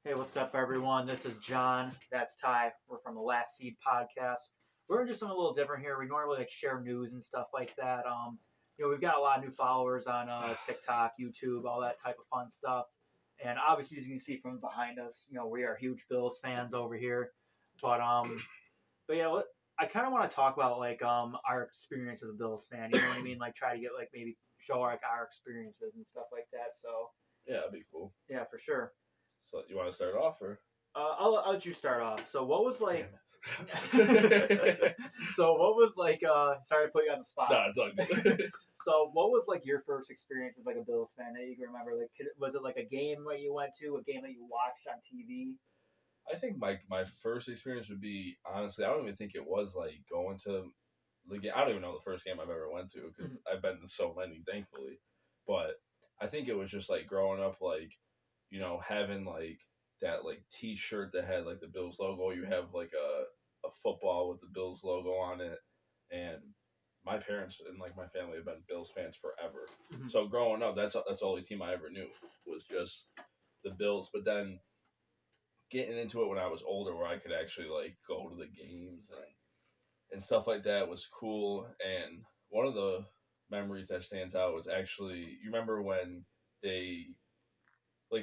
Hey, what's up, everyone? This is John. That's Ty. We're from the Last Seed podcast. We're gonna do something a little different here. We normally share news and stuff like that. We've got a lot of new followers on TikTok, YouTube, all that type of fun stuff. And obviously, as you can see from behind us, we are huge Bills fans over here. But but yeah, I kind of want to talk about our experience as a Bills fan. You know what I mean? Like try to get maybe show our experiences and stuff like that. So Yeah, that'd be cool. yeah, for sure. So you want to start off, or? I'll let you start off. So what was Damn it. so what was sorry to put you on the spot. No, it's all good. So what was your first experience as a Bills fan that you can remember? Was it a game that you went to, a game that you watched on TV? I think my first experience would be, honestly, I don't even think it was going to the game. I don't even know the first game I've ever went to because I've been to so many, thankfully. But I think it was just growing up, having that T-shirt that had the Bills logo. You have a football with the Bills logo on it, and my parents and my family have been Bills fans forever. Mhm. So growing up, that's the only team I ever knew was just the Bills. But then getting into it when I was older, where I could actually go to the games and stuff like that was cool. And one of the memories that stands out was actually, you remember when they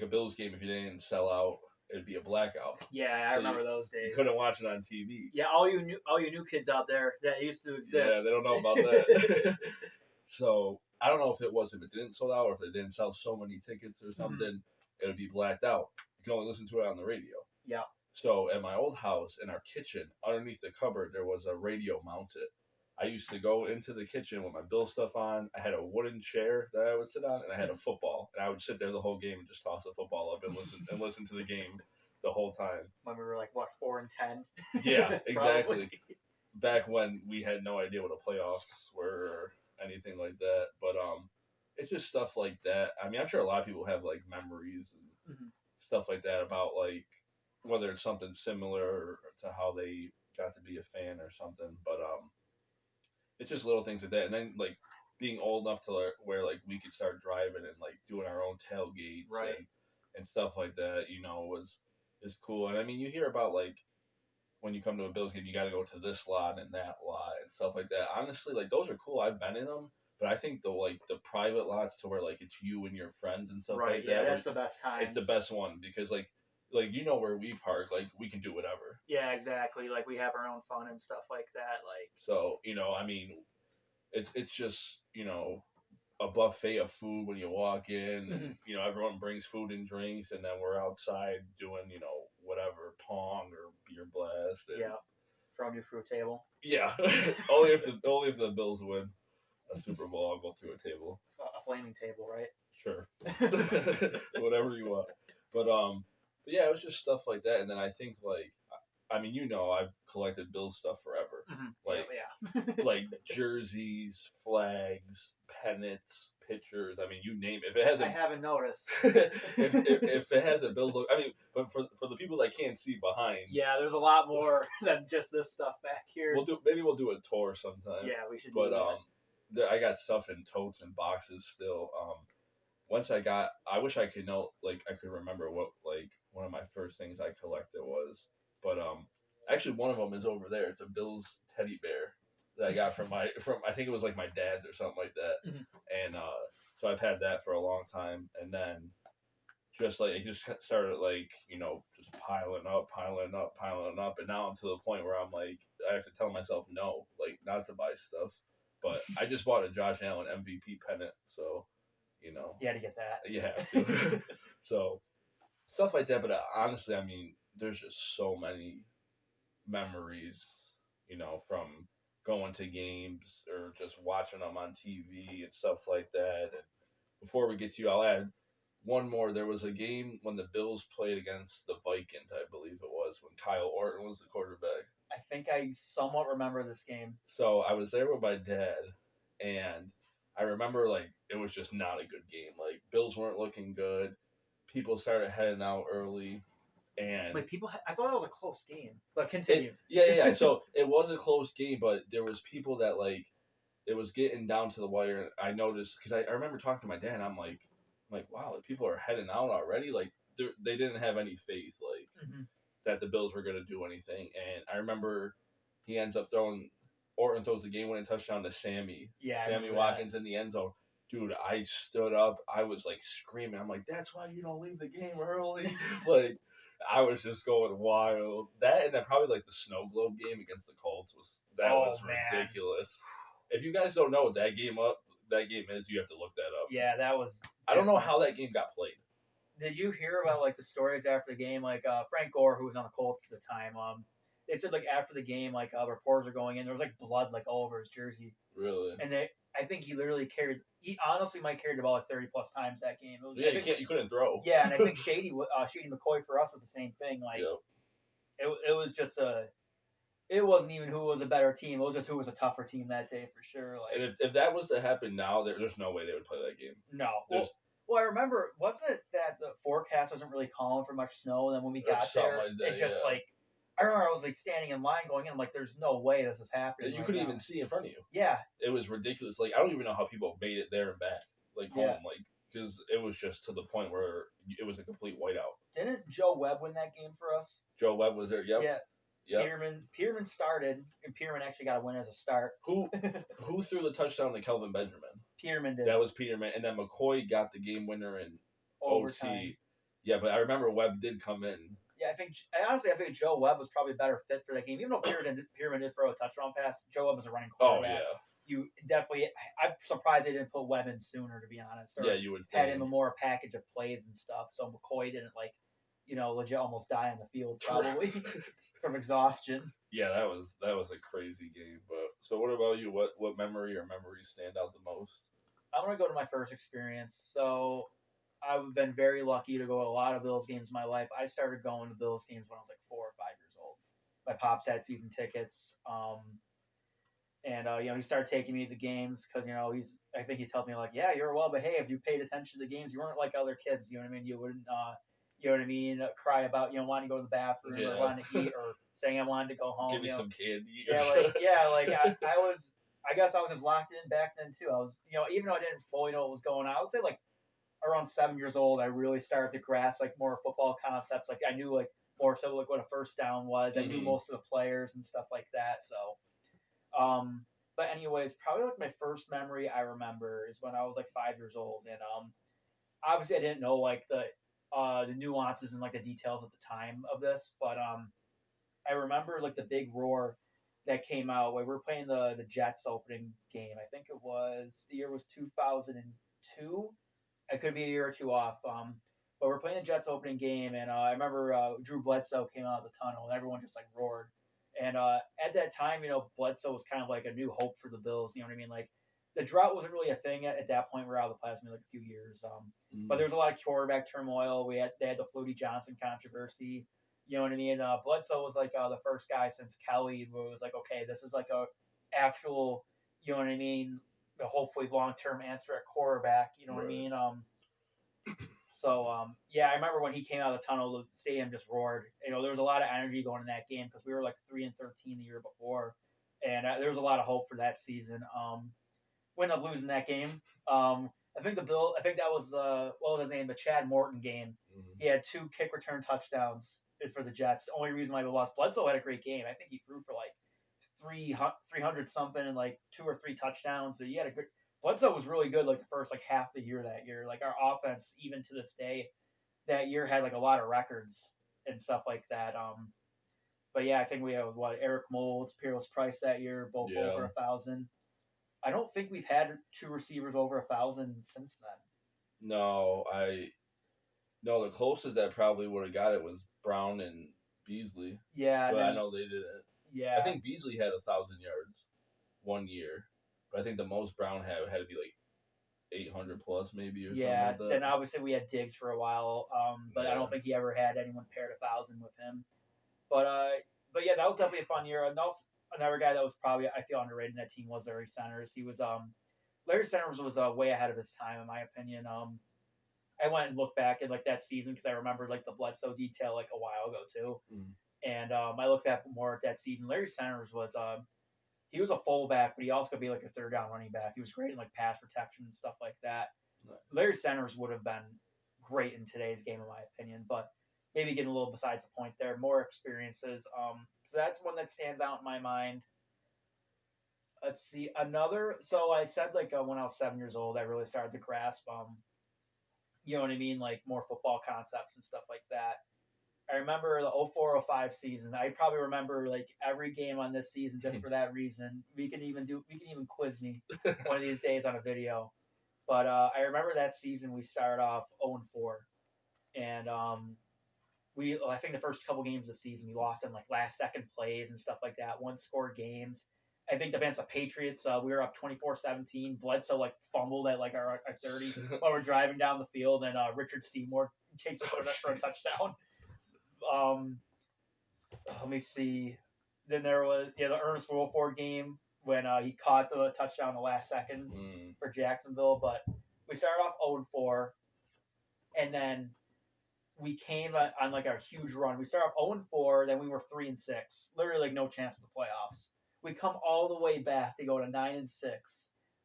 a Bills game, if you didn't sell out, it'd be a blackout. Yeah, I remember those days. You couldn't watch it on TV. Yeah, all you new kids out there that used to exist. Yeah, they don't know about that. So I don't know if it didn't sell out or if they didn't sell so many tickets or something, it would be blacked out. You can only listen to it on the radio. Yeah. So at my old house, in our kitchen, underneath the cupboard, there was a radio mounted. I used to go into the kitchen with my Bill stuff on. I had a wooden chair that I would sit on, and I had a football, and I would sit there the whole game and just toss the football up and listen to the game the whole time. When we were 4-10. Yeah, exactly. Back when we had no idea what a playoffs were or anything like that, but it's just stuff like that. I mean, I'm sure a lot of people have memories and stuff like that about whether it's something similar to how they got to be a fan or something, but it's just little things like that. And then being old enough to where we could start driving and doing our own tailgates, right, and stuff like that, is cool. And I mean, you hear about when you come to a Bills game, you got to go to this lot and that lot and stuff like that. Honestly, those are cool. I've been in them, but I think the private lots to where it's you and your friends and stuff like that. Yeah, that's the best time. It's the best one because where we park, we can do whatever. Yeah, exactly. We have our own fun and stuff like that. So, I mean, it's just, a buffet of food when you walk in. And, everyone brings food and drinks, and then we're outside doing, whatever, pong or beer blast. And, yeah, throwing you through a table. Yeah, only if the Bills win a Super Bowl, I'll go through a table. A flaming table, right? Sure. Whatever you want. But yeah, it was just stuff like that. And then I think I mean, I've collected Bills stuff forever. Yeah. Jerseys, flags, pennants, pictures. I mean, you name it. If it has I haven't noticed. if it has a Bills logo, I mean, but for the people that can't see behind. Yeah, there's a lot more than just this stuff back here. Maybe we'll do a tour sometime. Yeah, we should. But I got stuff in totes and boxes still. I wish I could know, I could remember what one of my first things I collected was, but actually one of them is over there. It's a Bills teddy bear that I got from I think it was my dad's or something like that, and so I've had that for a long time, and then just it just started just piling up, and now I'm to the point where I'm I have to tell myself no, not to buy stuff, but I just bought a Josh Allen MVP pennant, so. You had to get that. You have to. So, stuff like that. But honestly, I mean, there's just so many memories, from going to games or just watching them on TV and stuff like that. And before we get to you, I'll add one more. There was a game when the Bills played against the Vikings, I believe it was, when Kyle Orton was the quarterback. I think I somewhat remember this game. So, I was there with my dad, and I remember it was just not a good game. Bills weren't looking good. People started heading out early, and I thought that was a close game. But continue. Yeah. So it was a close game, but there was people that it was getting down to the wire. I noticed because I remember talking to my dad. And I'm like, wow, people are heading out already. they didn't have any faith Mm-hmm. that the Bills were going to do anything. And I remember he ends up Orton throws the game winning touchdown to Sammy. Yeah, I Sammy remember Watkins in the end zone. Dude, I stood up. I was like screaming. I'm like, that's why you don't leave the game early. Like, I was just going wild. That and then probably like the snow globe game against the Colts was Man. ridiculous. If you guys don't know what that game is, you have to look that up. Yeah, that was. I don't know different. how that game got played. Did you hear about like the stories after the game? Like Frank Gore, who was on the Colts at the time, they said like after the game, like reporters are going in, there was like blood like all over his jersey, Really? and I think he literally carried. He honestly might carried the ball like 30 plus times that game. It was, Yeah, you couldn't throw. Yeah, and I think Shady McCoy for us was the same thing. Like Yep. it was just it wasn't even who was a better team. It was just who was a tougher team that day for sure. Like, And if that was to happen now, there's no way they would play that game. no. There's- Well, I remember, wasn't it that the forecast wasn't really calling for much snow? And then when we Or got something there, like that, it just yeah. like, I remember I was like standing in line going in, I'm like, there's no way this is happening. You right couldn't now. even see in front of you. Yeah. It was ridiculous. Like, I don't even know how people made it there and back, like home, Yeah. like because it was just to the point where it was a complete whiteout. Didn't Joe Webb win that game for us? Joe Webb was there. Yep. Yeah. Yep. Peterman started, and Peterman actually got a win as a start. Who threw the touchdown to Kelvin Benjamin? Peterman did. That was Peterman, and then McCoy got the game winner in Overtime. OT. Yeah, but I remember Webb did come in. Yeah, I think Joe Webb was probably a better fit for that game. Even though Peterman did throw a touchdown pass, Joe Webb was a running Oh quarterback. yeah. You definitely. I'm surprised they didn't put Webb in sooner, to be honest. Or Yeah, you would had think. him a more package of plays and stuff. So McCoy didn't legit almost die on the field probably from exhaustion. Yeah, that was a crazy game. But so, what about you? What memory or memories stand out the most? I'm gonna go to my first experience. So I've been very lucky to go to a lot of Bills games in my life. I started going to Bills games when I was like 4 or 5 years old. My pops had season tickets. And he started taking me to the games because I think he told me like, yeah, you're well behaved. You paid attention to the games. You weren't like other kids. You know what I mean? You wouldn't, cry about wanting to go to the bathroom or wanting to eat or saying I wanted to go home. Give me some candy. Yeah, I was. I guess I was just locked in back then too. I was, even though I didn't fully know what was going on, I would say like around 7 years old, I really started to grasp like more football concepts. Like I knew like more so like what a first down was. I knew most of the players and stuff like that. So. But anyways, probably like my first memory I remember is when I was like 5 years old, and obviously I didn't know like the nuances and like the details at the time of this, but I remember like the big roar that came out when we were playing the Jets opening game. I think the year was 2002. I could be a year or two off. But we're playing the Jets opening game, and I remember Drew Bledsoe came out of the tunnel, and everyone just like roared. And at that time, Bledsoe was kind of like a new hope for the Bills. You know what I mean? Like the drought wasn't really a thing at that point. We're out of the playoffs like a few years. But there was a lot of quarterback turmoil. They had the Flutie Johnson controversy. You know what I mean? Bledsoe was like the first guy since Kelly who was like, okay, this is like a actual, you know what I mean? Hopefully long term answer at quarterback. You know what I mean? So, I remember when he came out of the tunnel, the stadium just roared. There was a lot of energy going in that game because we were like 3-13 the year before, and there was a lot of hope for that season. We ended up losing that game. I think that was what was his name, the Chad Morton game. Mm-hmm. He had 2 kick return touchdowns for the Jets. The only reason why we lost. Bledsoe had a great game. I think he threw for like 300 something and like 2 or 3 touchdowns. So he had a good. Bledsoe was really good like the first like half the year that year. Like our offense, even to this day, that year had like a lot of records and stuff like that. But yeah, I think we have Eric Moulds, Peerless Price that year, both over 1,000. I don't think we've had 2 receivers over 1,000 since then. No, the closest that probably would have got it was Brown and Beasley. Yeah, but I know they didn't. Yeah, I think Beasley had 1,000 yards one year. But I think the most Brown had to be like 800 plus maybe or something like that. And obviously we had Diggs for a while, but I don't think he ever had anyone paired 1,000 with him. But yeah, that was definitely a fun year. And also another guy that was probably I feel underrated in that team was Larry Centers. He was Larry Centers was way ahead of his time in my opinion. I went and looked back at like that season because I remembered like the Bledsoe detail like a while ago too. And I looked back more at that season. Larry Centers was he was a fullback, but he also could be like a third down running back. He was great in like pass protection and stuff like that. Nice. Larry Centers would have been great in today's game, in my opinion. But maybe getting a little besides the point there. More experiences. So that's one that stands out in my mind. Let's see another. So I said like when I was 7 years old, I really started to grasp you know what I mean, like more football concepts and stuff like that. I remember the 04-05 season. I probably remember like every game on this season just for that reason. We can even quiz me one of these days on a video. But I remember that season we started off 0-4, and we I think the first couple games of the season we lost in like last second plays and stuff like that, one score games. I think against the Patriots, we were up 24-17. Bledsoe like fumbled at like our 30 while we're driving down the field, and Richard Seymour takes it for a touchdown. Um, Let me see. Then there was the Ernest Wilford game when he caught the touchdown in the last second for Jacksonville. But we started off 0-4, and then we came on like a huge run. We started off 0-4, then we were 3-6, literally like no chance in the playoffs. We come all the way back to go to 9-6,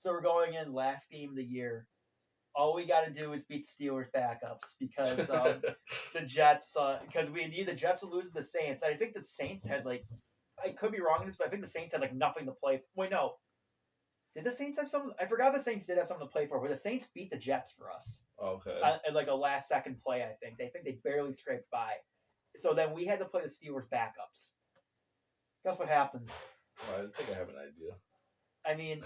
so we're going in last game of the year. All we got to do is beat the Steelers backups because the Jets, because we need the Jets to lose to the Saints. I think the Saints had like, I could be wrong in this, but I think the Saints had like nothing to play. Wait, no. Did the Saints have some? I forgot the Saints did have something to play for, but the Saints beat the Jets for us. Okay. At like a last second play, I think. They barely scraped by. So then we had to play the Steelers backups. Guess what happens? I think I have an idea. I mean,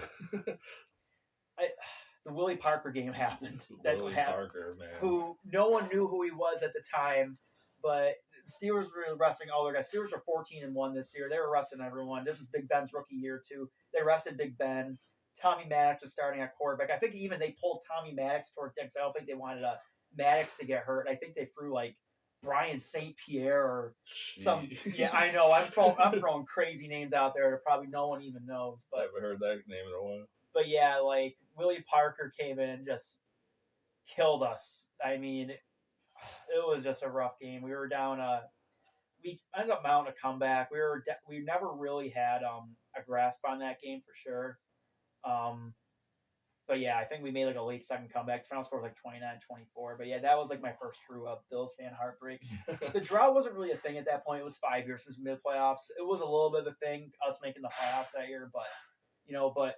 the Willie Parker game happened. That's Willie what happened. Parker, man. Who no one knew who he was at the time, but Steelers were resting all their guys. Steelers were 14-1 this year. They were resting everyone. This is Big Ben's rookie year too. They rested Big Ben. Tommy Maddox was starting at quarterback. I think even they pulled Tommy Maddox toward Dix. I don't think they wanted Maddox to get hurt. I think they threw like Brian St. Pierre or some. Yeah, I know. I'm throwing crazy names out there that probably no one even knows. But I haven't heard that name in a while. But yeah, like Willie Parker came in and just killed us. I mean, it was just a rough game. We were down. We ended up mounting a comeback. We never really had a grasp on that game for sure. But yeah, I think we made like a late second comeback. Final score was like 29-24. But yeah, that was like my first true Bills fan heartbreak. The drought wasn't really a thing at that point. It was 5 years since we made the playoffs. It was a little bit of a thing, us making the playoffs that year. But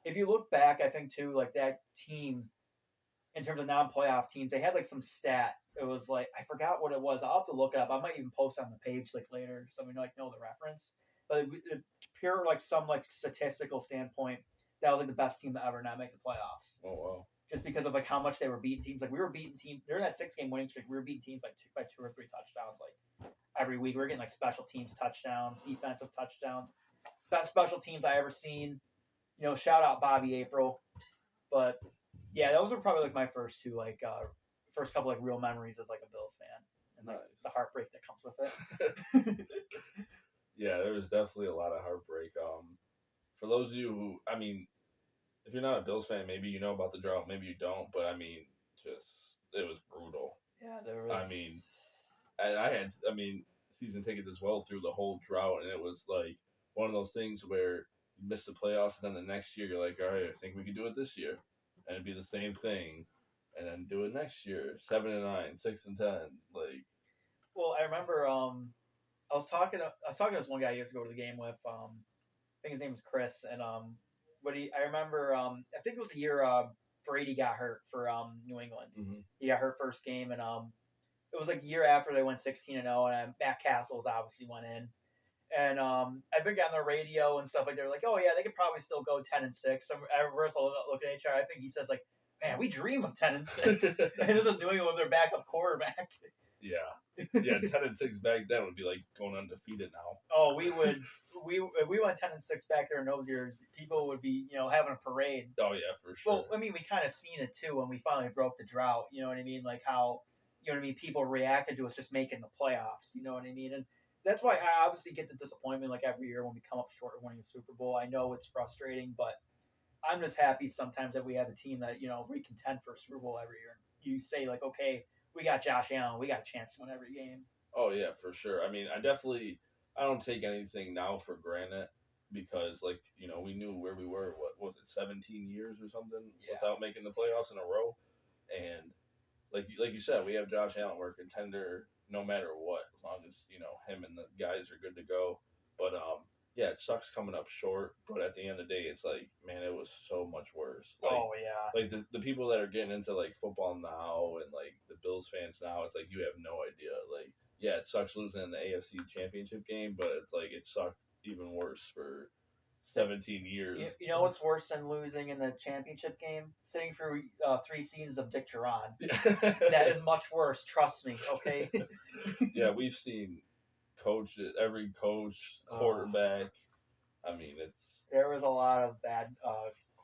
if you look back, I think too, like that team, in terms of non-playoff teams, they had like some stat. It was like, I forgot what it was. I'll have to look it up. I might even post on the page like later so we know the reference. But pure like some like statistical standpoint, that was like the best team to ever not make the playoffs. Oh wow! Just because of like how much they were beating teams. Like we were beating teams during that 6-game winning streak. We were beating teams by 2 or 3 touchdowns like every week. We were getting like special teams touchdowns, defensive touchdowns, best special teams I ever seen. Shout out Bobby April. But yeah, those were probably like my first two first couple like real memories as like a Bills fan, and like the heartbreak that comes with it. Yeah, there was definitely a lot of heartbreak. For those of you who, I mean, if you're not a Bills fan, maybe you know about the drought, maybe you don't, but I mean, it was brutal. Yeah, there was. I mean, and I had, season tickets as well through the whole drought, and it was like one of those things where you miss the playoffs, and then the next year you're like, all right, I think we can do it this year, and it'd be the same thing, and then do it next year, 7-9, 6-10, like. Well, I remember, I was talking to this one guy I used to go to the game with. I think his name was Chris, and I remember, I think it was the year Brady got hurt for New England. Mm-hmm. He got hurt first game, and it was like a year after they went 16-0, and Matt Castles obviously went in. And I've been getting the radio and stuff like they're like, oh yeah, they could probably still go 10-6. So we're looking at HR. I think he says like, man, we dream of 10-6. And this is New England with their backup quarterback. Yeah, 10-6 back then would be like going undefeated now. Oh, we would. If we went 10-6 back there in those years, people would be having a parade. Oh yeah, for sure. Well, I mean, we kind of seen it too when we finally broke the drought. You know what I mean? Like how people reacted to us just making the playoffs. You know what I mean? And that's why I obviously get the disappointment like every year when we come up short of winning a Super Bowl. I know it's frustrating, but I'm just happy sometimes that we have a team that we contend for a Super Bowl every year. You say like, okay, we got Josh Allen, we got a chance to win every game. Oh yeah, for sure. I mean, I don't take anything now for granted because like we knew where we were. What was it, 17 years or something without making the playoffs in a row, and like you said, we have Josh Allen. We're a contender no matter what, as long as him and the guys are good to go. But yeah, it sucks coming up short. But at the end of the day, it's like, man, it was so much worse. Oh yeah. Like the people that are getting into like football now and like the Bills fans now, it's like you have no idea. Like, yeah, it sucks losing in the AFC Championship game, but it's like it sucked even worse for 17 years. You know what's worse than losing in the championship game? Sitting through 3 seasons of Dick Duran. That is much worse. Trust me. Okay. Yeah, we've seen every coach, quarterback. I mean, there was a lot of bad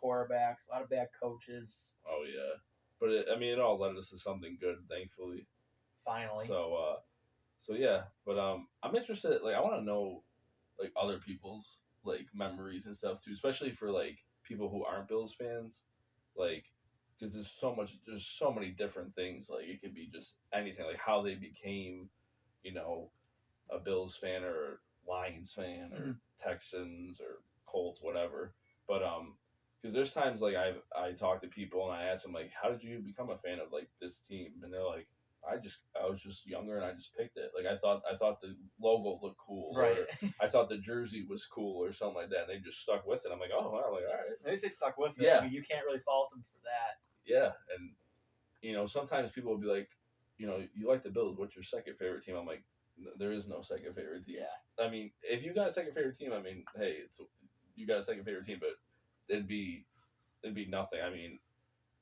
quarterbacks, a lot of bad coaches. Oh yeah, but it all led us to something good, thankfully. Finally. So yeah, but I'm interested. Like, I want to know like other people's like memories and stuff too, especially for like people who aren't Bills fans, like because there's so many different things. Like it could be just anything, like how they became, you know, a Bills fan or Lions fan or Texans or Colts, whatever. But because there's times like I talk to people and I ask them like, how did you become a fan of like this team? And they're like, I was just younger and I just picked it. Like I thought the logo looked cool, right? Or I thought the jersey was cool or something like that. And they just stuck with it. I'm like, oh wow, like all right. At least they stuck with it. Yeah. I mean, you can't really fault them for that. Yeah, and sometimes people will be like, you like the Bills. What's your second favorite team? I'm like, there is no second favorite team. Yeah. I mean, if you got a second favorite team, I mean, hey, you got a second favorite team, but it'd be nothing. I mean,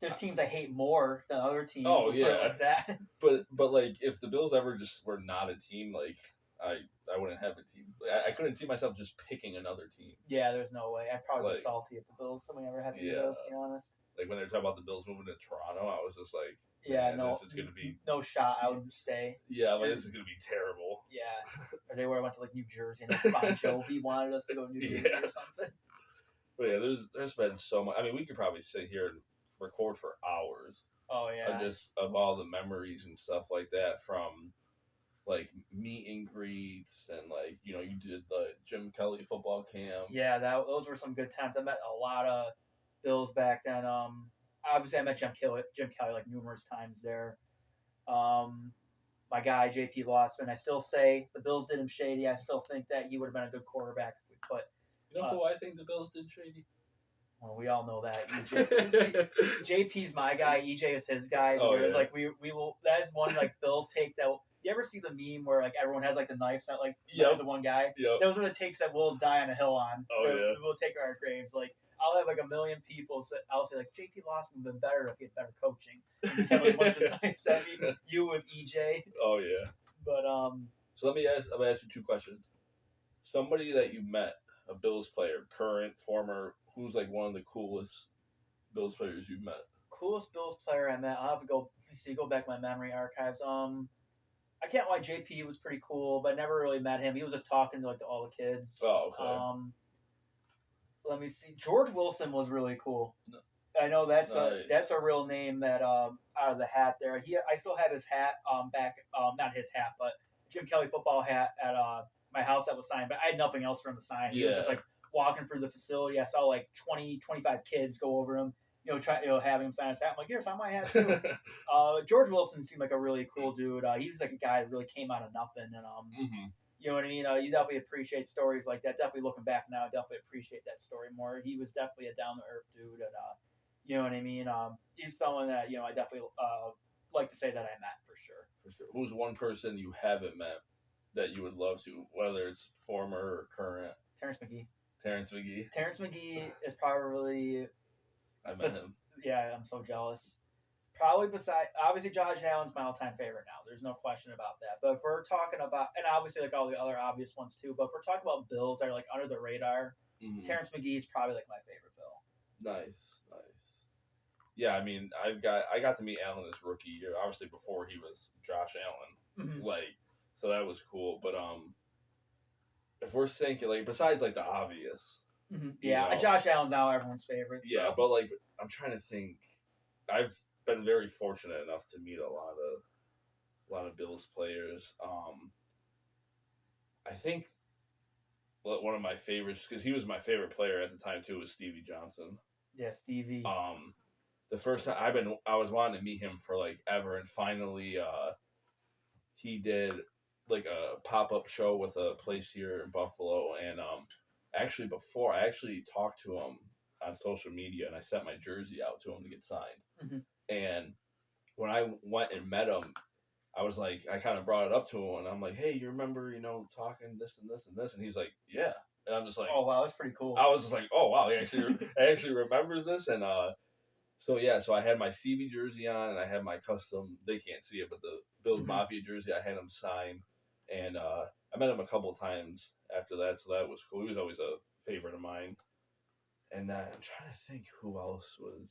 there's teams I hate more than other teams. Oh yeah, like that. But like, if the Bills ever just were not a team, like I wouldn't have a team. I couldn't see myself just picking another team. Yeah, there's no way. I'd probably be salty if the Bills somebody ever had to do those. To be honest. Like when they're talking about the Bills moving to Toronto, I was just like, yeah, no, this is gonna be no shot. I would stay. Yeah, like this is gonna be terrible. Yeah, or they would have went to like New Jersey and like Bon Jovi wanted us to go to New Jersey or something. But yeah, there's been so much. I mean, we could probably sit here and record for hours. Oh yeah. Of all the memories and stuff like that from like meet and greets and like you did the Jim Kelly football camp. Yeah, those were some good times. I met a lot of Bills back then. Obviously I met Jim Kelly like numerous times there. My guy JP Lossman. I still say the Bills did him shady. I still think that he would have been a good quarterback if we put. You know who I think the Bills did shady? Well, we all know that. JP's my guy. EJ is his guy. Oh, yeah. Like we will. That is one like Bills take that. You ever see the meme where like everyone has like the knives out, like the one guy? Yep. Those are the takes that we'll die on a hill on. Oh yeah. We will take our graves. Like I'll have like a million people. I'll say like JP Lossman would have been better if he had better coaching. Just have like, a bunch of knives at me. You with EJ. Oh yeah. But So I'm gonna ask you 2 questions. Somebody that you met, a Bills player, current, former, who's like one of the coolest Bills players you've met? Coolest Bills player I met. I'll have to go back in my memory archives. I can't lie, JP was pretty cool, but I never really met him. He was just talking to like all the kids. Oh, okay. Let me see. George Wilson was really cool. I know that's a real name that out of the hat there. I still have his hat back not his hat, but Jim Kelly football hat at my house that was signed, but I had nothing else for him to sign. He was just like walking through the facility. I saw like 20, 25 kids go over him, having him sign his hat. I'm like, here, sign my hat too. George Wilson seemed like a really cool dude. He was like a guy that really came out of nothing, and you know what I mean. You definitely appreciate stories like that. Definitely looking back now, I definitely appreciate that story more. He was definitely a down to earth dude, and you know what I mean. He's someone that I definitely like to say that I met for sure. For sure. Who's one person you haven't met that you would love to, whether it's former or current? Terrence McGee. Terrence McGee is probably. I met him. Yeah, I'm so jealous. Probably obviously Josh Allen's my all-time favorite now. There's no question about that. But if we're talking about, and obviously like all the other obvious ones too, but if we're talking about Bills that are like under the radar, Terrence McGee is probably like my favorite Bill. Nice. Yeah, I mean, I got to meet Allen his rookie year, obviously before he was Josh Allen. Like, so that was cool. But if we're thinking like besides like the obvious. Yeah, Josh Allen's now everyone's favorite. So. Yeah, but like I'm trying to think. I've been very fortunate enough to meet a lot of Bills players. I think one of my favorites, because he was my favorite player at the time too, was Stevie Johnson. Yeah, Stevie. the first time I was wanting to meet him for like ever, and finally he did like a pop-up show with a place here in Buffalo, and actually before I actually talked to him on social media, and I sent my jersey out to him to get signed. Mm-hmm. And when I went and met him, I was like, I kind of brought it up to him, and I'm like, hey, you remember, talking this and this and this, and he's like, yeah, and I'm just like, oh wow, that's pretty cool. I was just like, oh wow, he actually remembers this, and so I had my CB jersey on, and I had my custom. They can't see it, but the Bills Mafia jersey, I had him sign, and I met him a couple of times after that, so that was cool. He was always a favorite of mine. And I'm trying to think who else was.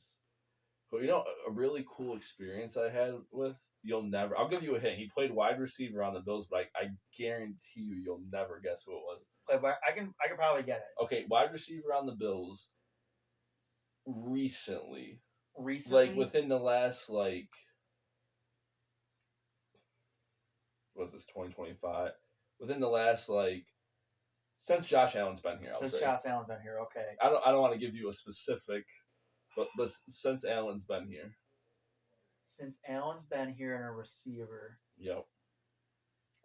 A really cool experience I had with. I'll give you a hint. He played wide receiver on the Bills, but I guarantee you'll never guess who it was. I can probably get it. Okay, wide receiver on the Bills. Recently, Recently, like within the last was this 2025? Within the last since Josh Allen's been here. Since Josh Allen's been here, okay. I don't want to give you a specific, but since Allen's been here. Since Allen's been here and a receiver. Yep.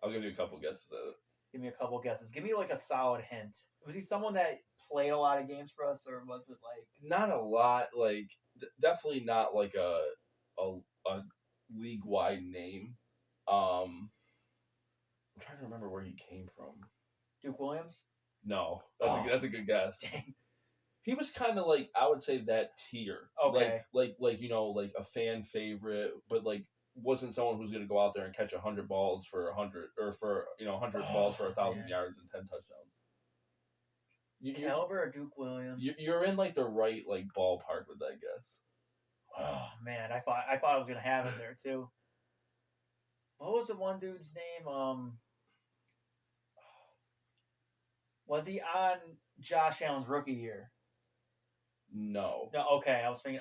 I'll give you a couple guesses at it. Give me a couple guesses. Give me like a solid hint. Was he someone that played a lot of games for us, or was it like not a lot? Definitely not like a league wide name. I'm trying to remember where he came from. Duke Williams? No, that's a good guess. Dang. He was kind of like, I would say, that tier. Okay. Like a fan favorite, but wasn't someone who's going to go out there and catch 100 balls for 100 or for 100 balls for 1,000 yards and 10 touchdowns. Caliber or Duke Williams? You're in the right ballpark with that guess. Oh man, I thought I was gonna have him there too. What was the one dude's name? Was he on Josh Allen's rookie year? No. No. Okay, I was thinking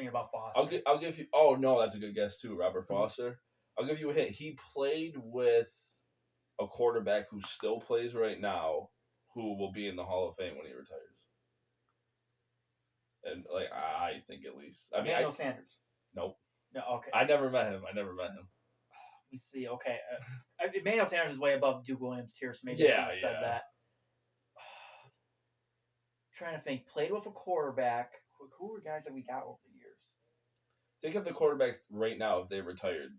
about Foster. I'll give you. Oh no, that's a good guess too, Robert Foster. I'll give you a hint. He played with a quarterback who still plays right now, who will be in the Hall of Fame when he retires. And I think at least. I mean, Emmanuel Sanders. Nope. No. Okay. I never met him. Let me see. Okay. Emmanuel Sanders is way above Duke Williams' tier, so maybe I should have said that. Trying to think. Played with a quarterback. Who were guys that we got over the years? Think of the quarterbacks right now. If they retired,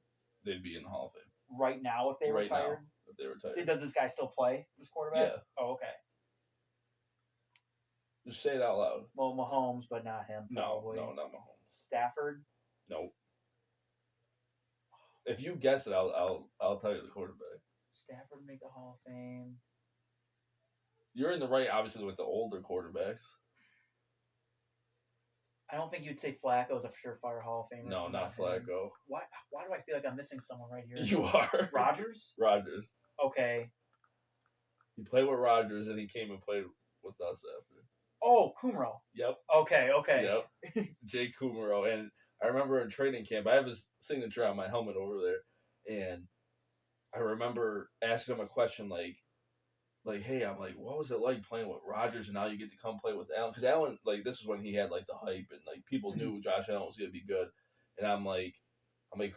they'd be in the Hall of Fame. Right now, if they retired? Now, if they retired. Does this guy still play, this quarterback? Yeah. Oh, okay. Just say it out loud. Well, Mahomes, but not him. Probably. No, not Mahomes. Stafford? Nope. If you guess it, I'll tell you the quarterback. Stafford make the Hall of Fame. You're in the right, obviously, with the older quarterbacks. I don't think you'd say Flacco's a surefire Hall of Famer. No, not Flacco. Why do I feel like I'm missing someone right here? You are. Rodgers? Rodgers. Okay. He played with Rodgers, and he came and played with us after. Oh, Kumaro. Yep. Okay. Yep. Jay Kumaro. And I remember in training camp, I have his signature on my helmet over there, and I remember asking him a question hey, I'm like, what was it like playing with Rodgers, and now you get to come play with Allen? Because Allen, this is when he had the hype, and people knew Josh Allen was gonna be good. And I'm like,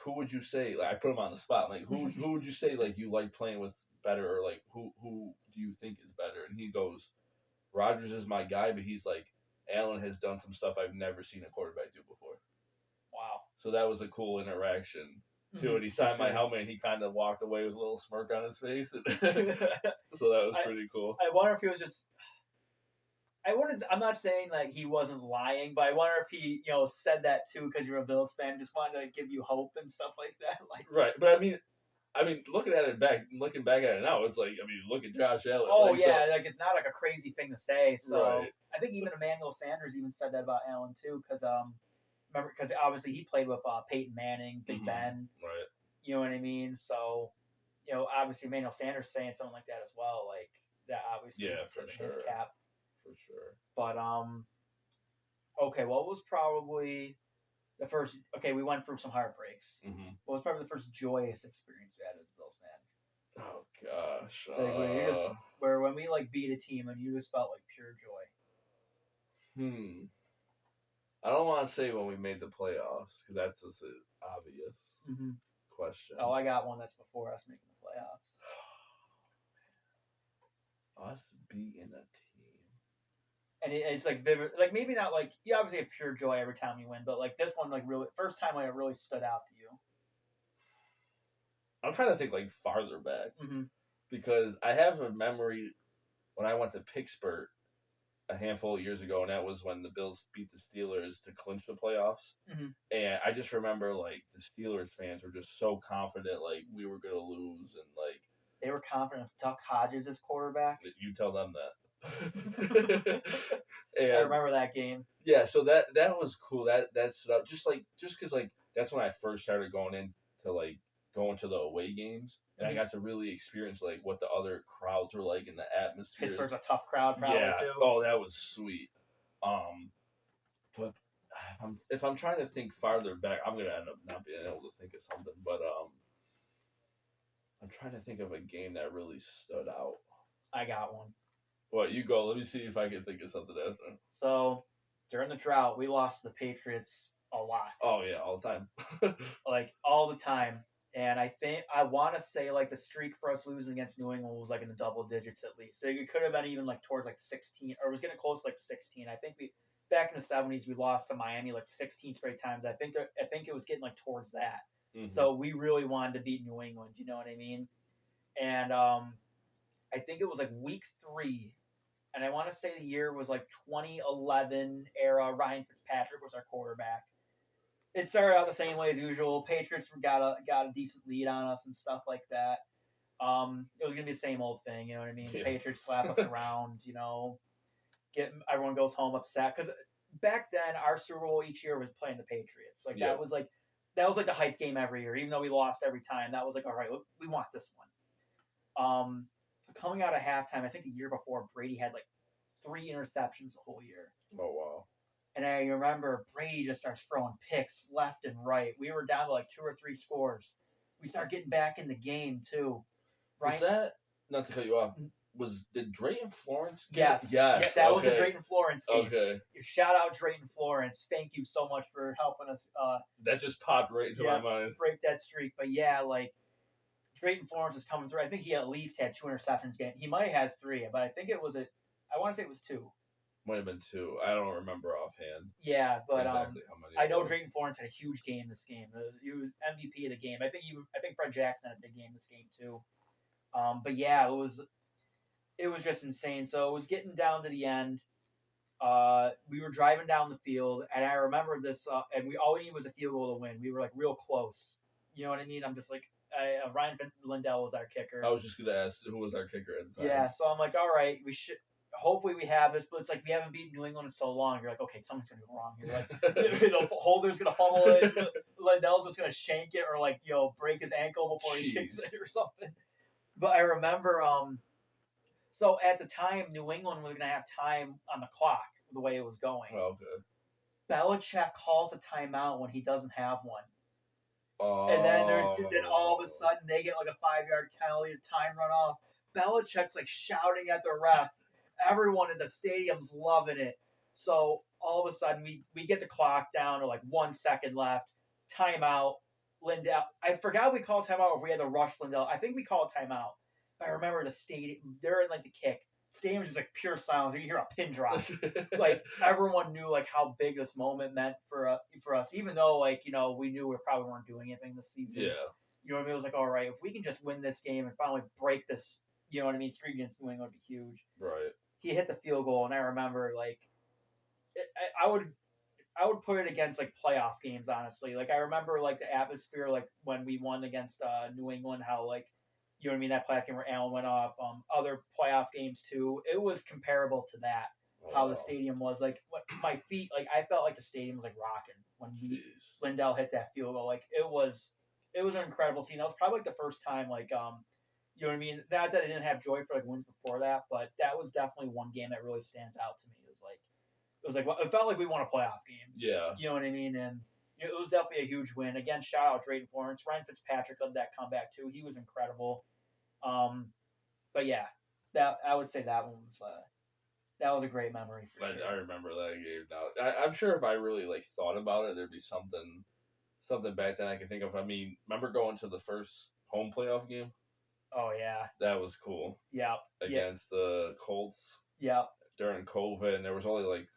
who would you say? I put him on the spot. I'm like, who would you say you like playing with better, or who do you think is better? And he goes, Rodgers is my guy, but he's like, Allen has done some stuff I've never seen a quarterback do before. Wow. So that was a cool interaction. Too, and he signed my helmet, and he kind of walked away with a little smirk on his face. So that was pretty cool. I wonder if he was just. I'm not saying he wasn't lying, but I wonder if he, said that too because you're a Bills fan, just wanted to give you hope and stuff like that. Right, but I mean, looking back at it now, it's look at Josh Allen. Oh yeah, it's not a crazy thing to say. So right. I think even Emmanuel Sanders even said that about Allen too, because remember, because obviously he played with Peyton Manning, Big Ben. Right. You know what I mean? So, obviously Emmanuel Sanders saying something like that as well, that obviously is for sure. His cap. For sure. But okay, what was probably the first? Okay, we went through some heartbreaks. Mm-hmm. What was probably the first joyous experience you had as a Bills fan? Oh gosh. Where when we beat a team and you just felt pure joy. I don't want to say when we made the playoffs because that's just an obvious Mm-hmm. question. Oh, I got one that's before us making the playoffs. Us beating a team. And it's like vivid, like maybe not like you obviously have pure joy every time you win, but like this one, like really first time like it really stood out to you. I'm trying to think like farther back Mm-hmm. because I have a memory when I went to Pittsburgh a handful of years ago, and that was when the Bills beat the Steelers to clinch the playoffs. Mm-hmm. And I just remember like the Steelers fans were just so confident, like we were gonna lose, and like They were confident of Duck Hodges as quarterback. you tell them that. I And remember that game. yeah, so that was cool. That stood out just because like that's when I first started going to the away games, and I Mhm. got to really experience like what the other crowds were like in the atmosphere. Pittsburgh's a tough crowd, probably Yeah. too. Oh, that was sweet. But if I'm trying to think farther back, I'm gonna end up not being able to think of something. But I'm trying to think of a game that really stood out. I got one. What, you go? Let me see if I can think of something after. So during the drought, we lost to the Patriots a lot. Oh yeah, all the time. Like all the time. And I think I want to say like the streak for us losing against New England was like in the double digits at least. So it could have been even like towards like 16, or it was getting close to like 16. I think we back in the 70s we lost to Miami like 16 straight times. I think it was getting like towards that. Mm-hmm. So we really wanted to beat New England. You know what I mean? And I think it was like week 3, and I want to say the year was like 2011 era. Ryan Fitzpatrick was our quarterback. It started out the same way as usual. Patriots got a decent lead on us and stuff like that. It was gonna be the same old thing, you know what I mean? Yeah. Patriots slap us around, everyone goes home upset because back then our Super Bowl each year was playing the Patriots. Like Yeah. that was like the hype game every year, even though we lost every time. That was like, all right, we want this one. So coming out of halftime, I think the year before Brady had like 3 interceptions the whole year. Oh wow. And I remember Brady just starts throwing picks left and right. We were down to like 2 or 3 scores. We start getting back in the game too. Right? Was that, not to cut you off? Did Drayton Florence? Yes. Yes. That was the Drayton Florence game. Okay. Shout out Drayton Florence. Thank you so much for helping us. That just popped right into my mind. Break that streak. But yeah, like Drayton Florence was coming through. I think he at least had 2 interceptions game. He might have had 3, but I want to say it was 2. Might have been 2. I don't remember offhand. Yeah, but exactly how many. I know Drayton Florence had a huge game this game. He was MVP of the game. I think Fred Jackson had a big game this game too. But yeah, it was just insane. So it was getting down to the end. We were driving down the field, and I remember this. And all we needed was a field goal to win. We were like real close. You know what I mean? I'm just like Ryan Lindell was our kicker. I was just gonna ask who was our kicker at the time. Yeah, so I'm like, all right, we should. Hopefully we have this, but it's like we haven't beaten New England in so long. You're like, okay, something's gonna go wrong here. Like, Holder's gonna fumble it, Lindell's just gonna shank it, or like break his ankle before he kicks it or something. But I remember, so at the time, New England was gonna have time on the clock the way it was going. Oh, okay. Belichick calls a timeout when he doesn't have one. And then all of a sudden they get like a 5-yard penalty, time run off. Belichick's like shouting at the ref. Everyone in the stadium's loving it. So all of a sudden we get the clock down to like 1 second left. Timeout. Lindell. I forgot we called timeout or if we had to rush Lindell. I think we called timeout. But I remember the stadium. They're in like the kick. Stadium is just like pure silence. You hear a pin drop. Like everyone knew like how big this moment meant for us. Even though like we knew we probably weren't doing anything this season. Yeah. You know what I mean? It was like, all right, if we can just win this game and finally break this, you know what I mean, streak against New England would be huge. Right. He hit the field goal, and I remember like, I would put it against like playoff games, honestly. Like I remember like the atmosphere, like when we won against New England, how like, you know what I mean, that playoff game where Allen went off. Other playoff games too. It was comparable to that. How the stadium was like. My feet, like I felt like the stadium was like rocking when Lindell hit that field goal. Like it was an incredible scene. That was probably like the first time like you know what I mean? Not that I didn't have joy for like wins before that, but that was definitely one game that really stands out to me. It felt like we won a playoff game. Yeah. You know what I mean? And it was definitely a huge win. Again, shout out Drayton Florence. Ryan Fitzpatrick led that comeback too. He was incredible. But yeah, that I would say that one was That was a great memory for I sure. remember that game now. I'm sure if I really like thought about it, there'd be something back then I can think of. I mean, remember going to the first home playoff game? Oh yeah. That was cool. Yeah. Against the Colts Yeah. during COVID, and there was only like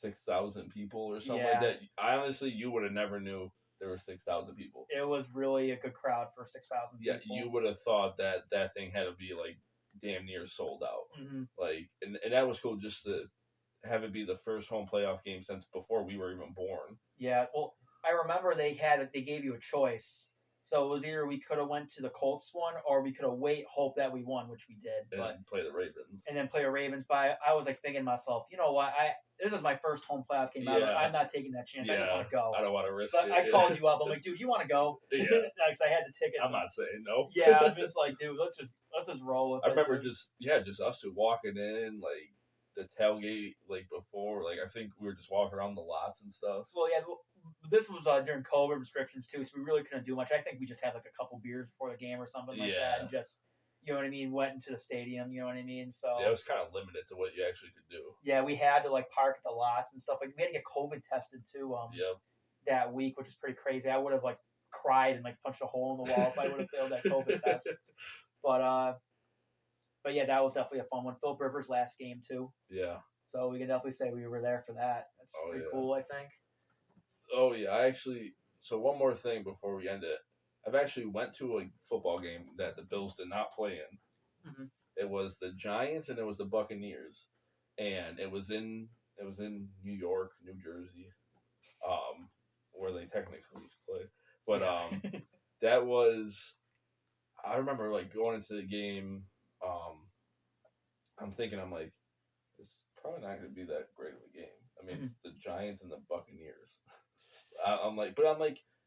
6,000 people or something Yeah. like that. I honestly, you would have never knew there were 6,000 people. It was really a good crowd for 6,000 people. Yeah, you would have thought that thing had to be like damn near sold out. Mm-hmm. Like, and that was cool just to have it be the first home playoff game since before we were even born. Yeah, well, I remember they gave you a choice. So it was either we could have went to the Colts one, or we could have hope that we won, which we did. And play the Ravens. And then play the Ravens. But I was like thinking to myself, you know what? This is my first home playoff game ever. I'm not taking that chance. I just want to go. I don't want to risk so it. I called you up. I'm like, dude, you want to go? Yeah. Because I had the tickets. I'm not saying no. Yeah, I'm just like, dude, let's just roll with it. I remember just us two walking in, like the tailgate, like before, like I think we were just walking around the lots and stuff. Well, yeah, this was during COVID restrictions too, so we really couldn't do much. I think we just had like a couple beers before the game or something like that, and just, you know what I mean, went into the stadium, you know what I mean. So yeah, it was kind of limited to what you actually could do. Yeah, we had to like park at the lots and stuff. Like we had to get COVID tested too. That week, which is pretty crazy. I would have like cried and like punched a hole in the wall if I would have failed that COVID test. But yeah, that was definitely a fun one. Philip Rivers' last game too. Yeah. So we can definitely say we were there for that. That's pretty cool, I think. Oh yeah, so one more thing before we end it. I've actually went to a football game that the Bills did not play in. Mm-hmm. It was the Giants and it was the Buccaneers, and it was in New York, New Jersey, where they technically play. But that was, I remember like going into the game. I'm thinking, I'm like, it's probably not going to be that great of a game. I mean, it's the Giants and the Buccaneers. I'm like,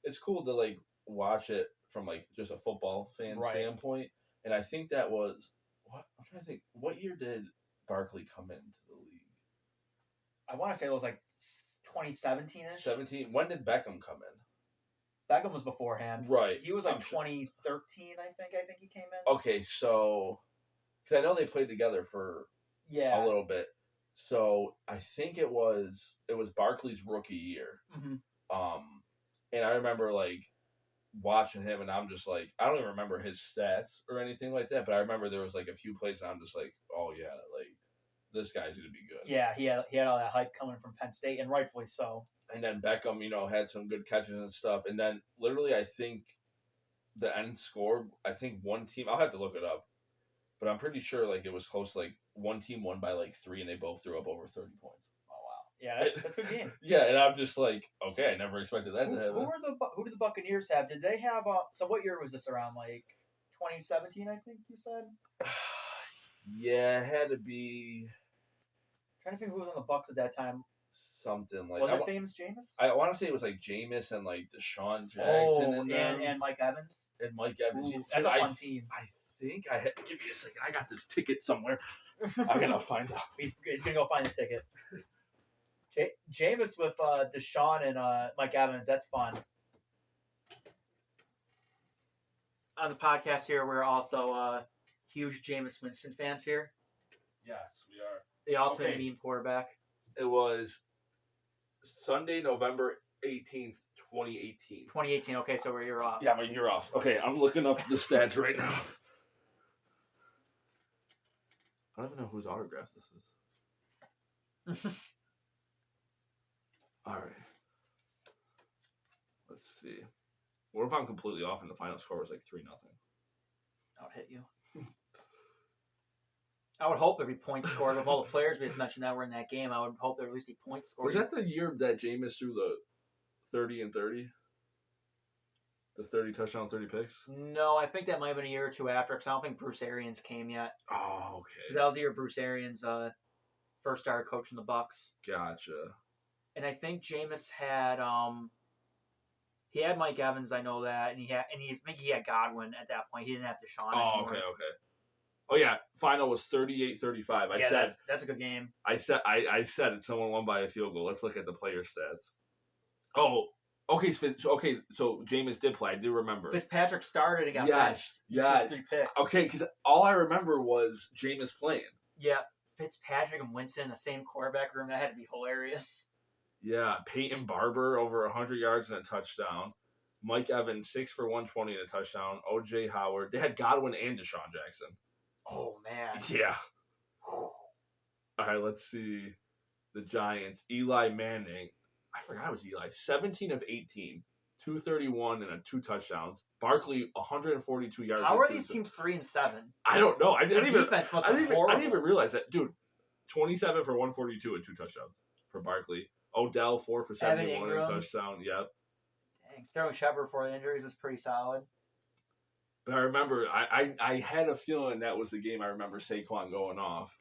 it's cool to like watch it from like just a football fan standpoint. And I think that was I'm trying to think, what year did Barkley come into the league? I want to say it was like 2017-ish. 17. When did Beckham come in? Beckham was beforehand. Right. He was like 2013, I think he came in. Okay, so because I know they played together for a little bit. So I think it was Barkley's rookie year. Mm-hmm. And I remember like watching him, and I'm just like, I don't even remember his stats or anything like that, but I remember there was like a few plays, and I'm just like, oh yeah, like this guy's gonna be good. Yeah, he had all that hype coming from Penn State, and rightfully so. And then Beckham, had some good catches and stuff, and then literally I think the end score, I think one team, I'll have to look it up, but I'm pretty sure like it was close to like one team won by like 3, and they both threw up over 30 points. Yeah, that's a good game. Yeah, and I'm just like, okay, I never expected that to happen. Who did the Buccaneers have? Did they have so what year was this around? Like 2017, I think you said. Yeah, it had to be. I'm trying to think who was on the Bucs at that time. Something like. Was it famous Jameis? I want to say it was like Jameis and like Deshaun Jackson and Mike Evans. And Mike Evans. Ooh, that's a fun team. I think I had. Give me a second. I got this ticket somewhere. I'm gonna find out. He's gonna go find the ticket. Jameis with Deshaun and Mike Evans. That's fun. On the podcast here, we're also huge Jameis Winston fans here. Yes, we are. The ultimate meme quarterback. It was Sunday, November 18th, 2018. 2018. Okay, so we're a year off. Yeah, I'm a year off. Okay, I'm looking up the stats right now. I don't even know whose autograph this is. All right. Let's see. What if I'm completely off and the final score was like 3-0? I would hit you. I would hope there'd be points scored with all the players we just mentioned that were in that game. I would hope there'd at least be points scored. Was that the year that Jameis threw the 30 and 30? The 30 touchdown, 30 picks? No, I think that might have been a year or two after, because I don't think Bruce Arians came yet. Oh, okay. That was the year Bruce Arians first started coaching the Bucs. Gotcha. And I think Jameis had he had Mike Evans, I know that, and I think he had Godwin at that point. He didn't have Deshaun anymore. Okay. Oh yeah, final was 38-35. That's a good game. I said it. Someone won by a field goal. Let's look at the player stats. Oh, okay. So Jameis did play. I do remember. Fitzpatrick started and got Yes. 3 picks. Okay, because all I remember was Jameis playing. Yeah, Fitzpatrick and Winston in the same quarterback room. That had to be hilarious. Yeah, Peyton Barber over 100 yards and a touchdown. Mike Evans 6 for 120 and a touchdown. O.J. Howard. They had Godwin and Deshaun Jackson. Oh man. Yeah. All right, let's see. The Giants. Eli Manning. I forgot it was Eli. 17 of 18. 231 and 2 touchdowns. Barkley 142 yards. How are these teams 3-7? I don't know. I didn't even realize that, dude. 27 for 142 and 2 touchdowns for Barkley. Odell 4 for 71 and a touchdown. Yep. Dang, Sterling Shepard before the injuries was pretty solid. But I remember I had a feeling that was the game. I remember Saquon going off.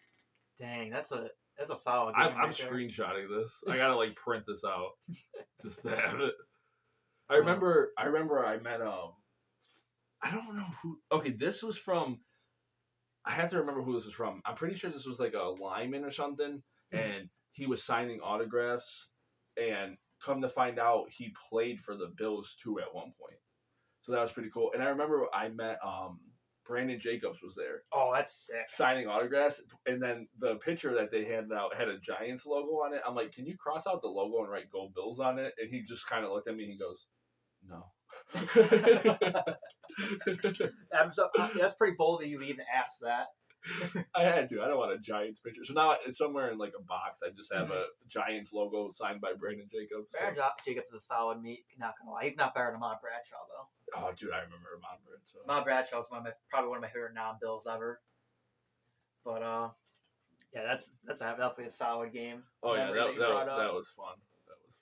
Dang, that's a solid game. I'm screenshotting this. I gotta like print this out just to have it. I remember I met I don't know who. Okay, this was from. I have to remember who this was from. I'm pretty sure this was like a lineman or something, and he was signing autographs. And come to find out, he played for the Bills too at one point. So that was pretty cool. And I remember I met Brandon Jacobs was there. Oh, that's sick. Signing autographs, and then the picture that they handed out had a Giants logo on it. I'm like, can you cross out the logo and write "Go Bills" on it? And he just kind of looked at me and he goes, "No." That's pretty bold that you even asked that. I had to. I don't want a Giants picture. So now it's somewhere in like a box. I just have a Giants logo signed by Brandon Jacobs. Brandon Jacobs is a solid meat. Not gonna lie, he's not better than Ahmad Bradshaw though. Oh, dude, I remember Ahmad Bradshaw. Ahmad Bradshaw is probably one of my favorite non-Bills ever. But yeah, that's definitely a solid game. Oh yeah, that was fun. That was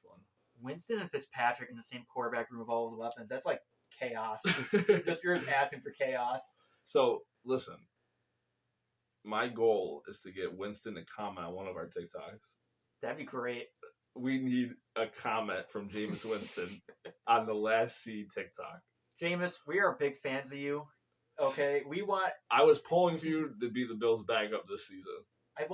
fun. Winston and Fitzpatrick in the same quarterback room with all his weapons. That's like chaos. Just you're just asking for chaos. So listen. My goal is to get Winston to comment on one of our TikToks. That'd be great. We need a comment from Jameis Winston on the Last Seed TikTok. Jameis, we are big fans of you. Okay, I was pulling for you to be the Bills' backup this season. I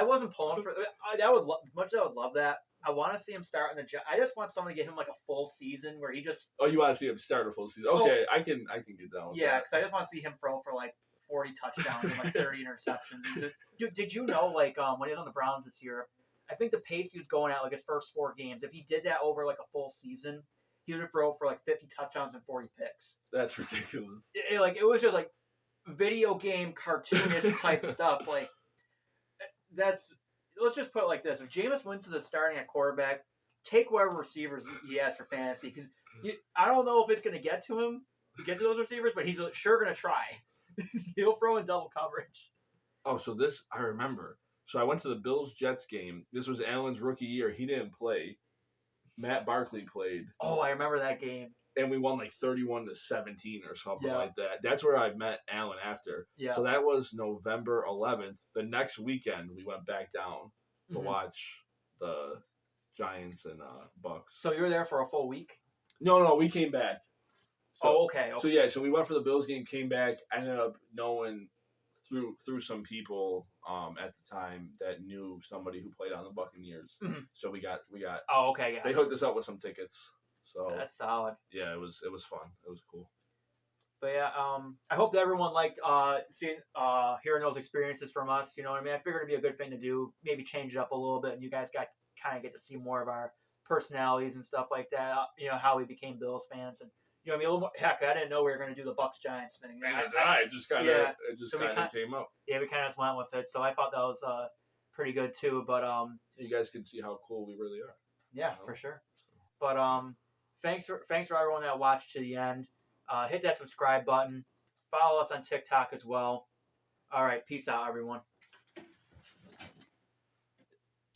wasn't pulling for. I would love that. I want to see him start in the. I just want someone to get him like a full season where he just. Oh, you want to see him start a full season? Okay, I can get down with that. Yeah, because I just want to see him throw for like 40 touchdowns and like 30 interceptions. Did you know, like, when he was on the Browns this year, I think the pace he was going at, like, his first 4 games, if he did that over, like, a full season, he would throw for, like, 50 touchdowns and 40 picks. That's ridiculous. It was just, like, video game, cartoonish type stuff. Like, let's just put it like this. If Jameis Winston is starting at quarterback, take whatever receivers he has for fantasy, because I don't know if it's going to get to those receivers, but he's sure going to try. He'll throw in double coverage. Oh, so this, I remember. So I went to the Bills-Jets game. This was Allen's rookie year. He didn't play. Matt Barkley played. Oh, I remember that game. And we won like 31-17 or something like that. That's where I met Allen after. Yeah. So that was November 11th. The next weekend, we went back down to watch the Giants and Bucks. So you were there for a full week? No, we came back. So, okay. So we went for the Bills game, came back. I ended up knowing through some people at the time that knew somebody who played on the Buccaneers. Mm-hmm. So we got. Oh, okay. They hooked us up with some tickets. So that's solid. Yeah, it was fun. It was cool. But yeah, I hope that everyone liked hearing those experiences from us. You know what I mean? I figured it'd be a good thing to do. Maybe change it up a little bit, and you guys kind of get to see more of our personalities and stuff like that. You know, how we became Bills fans and. You know what I mean? A little more, heck, I didn't know we were going to do the Bucks-Giants thing. It just kind of came up. Yeah, we kind of just went with it. So I thought that was pretty good too. But you guys can see how cool we really are. Yeah, for sure. But thanks for everyone that watched to the end. Hit that subscribe button. Follow us on TikTok as well. All right, peace out, everyone.